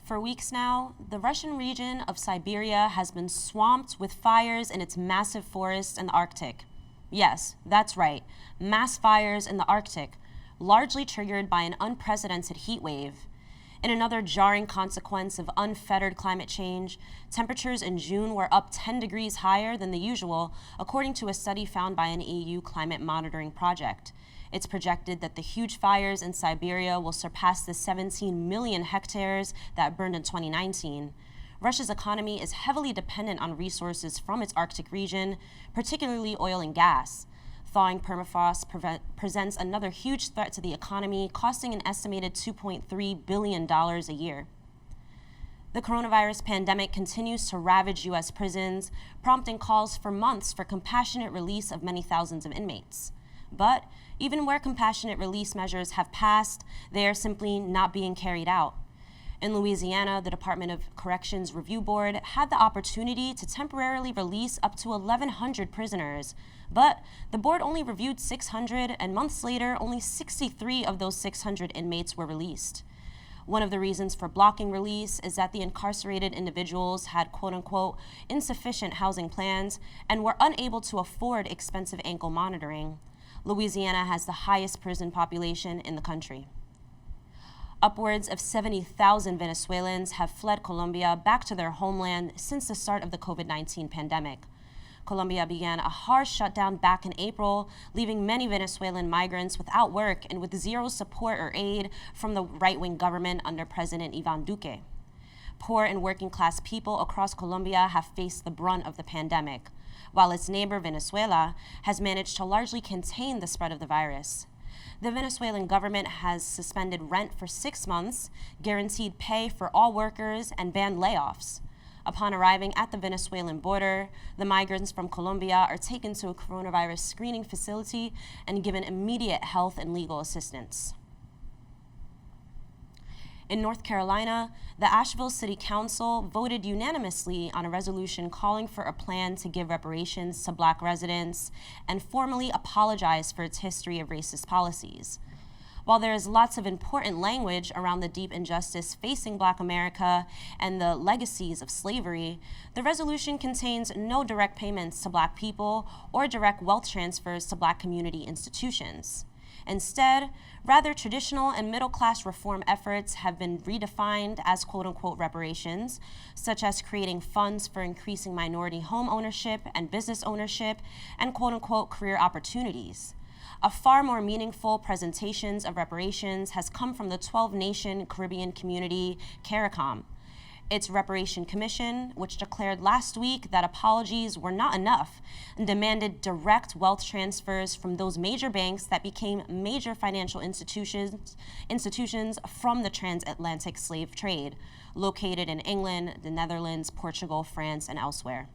For weeks now, the Russian region of Siberia has been swamped with fires in its massive forests in the Arctic. Yes, that's right, mass fires in the Arctic, largely triggered by an unprecedented heat wave. In another jarring consequence of unfettered climate change, temperatures in June were up 10 degrees higher than the usual, according to a study found by an EU climate monitoring project. It's projected that the huge fires in Siberia will surpass the 17 million hectares that burned in 2019. Russia's economy is heavily dependent on resources from its Arctic region, particularly oil and gas. Thawing permafrost presents another huge threat to the economy, costing an estimated $2.3 billion a year. The coronavirus pandemic continues to ravage U.S. prisons, prompting calls for months for compassionate release of many thousands of inmates. But even where compassionate release measures have passed, they are simply not being carried out. In Louisiana, the Department of Corrections Review Board had the opportunity to temporarily release up to 1,100 prisoners, but the board only reviewed 600, and months later, only 63 of those 600 inmates were released. One of the reasons for blocking release is that the incarcerated individuals had quote-unquote insufficient housing plans and were unable to afford expensive ankle monitoring. Louisiana has the highest prison population in the country. Upwards of 70,000 Venezuelans have fled Colombia back to their homeland since the start of the COVID-19 pandemic. Colombia began a harsh shutdown back in April, leaving many Venezuelan migrants without work and with zero support or aid from the right-wing government under President Iván Duque. Poor and working-class people across Colombia have faced the brunt of the pandemic, while its neighbor Venezuela has managed to largely contain the spread of the virus. The Venezuelan government has suspended rent for 6 months, guaranteed pay for all workers, and banned layoffs. Upon arriving at the Venezuelan border, the migrants from Colombia are taken to a coronavirus screening facility and given immediate health and legal assistance. In North Carolina, the Asheville City Council voted unanimously on a resolution calling for a plan to give reparations to Black residents and formally apologize for its history of racist policies. While there is lots of important language around the deep injustice facing Black America and the legacies of slavery, the resolution contains no direct payments to Black people or direct wealth transfers to Black community institutions. Instead, rather traditional and middle-class reform efforts have been redefined as quote-unquote reparations, such as creating funds for increasing minority home ownership and business ownership and quote-unquote career opportunities. A far more meaningful presentations of reparations has come from the 12-nation Caribbean community, CARICOM. Its Reparation Commission, which declared last week that apologies were not enough and demanded direct wealth transfers from those major banks that became major financial institutions from the transatlantic slave trade, located in England, the Netherlands, Portugal, France, and elsewhere.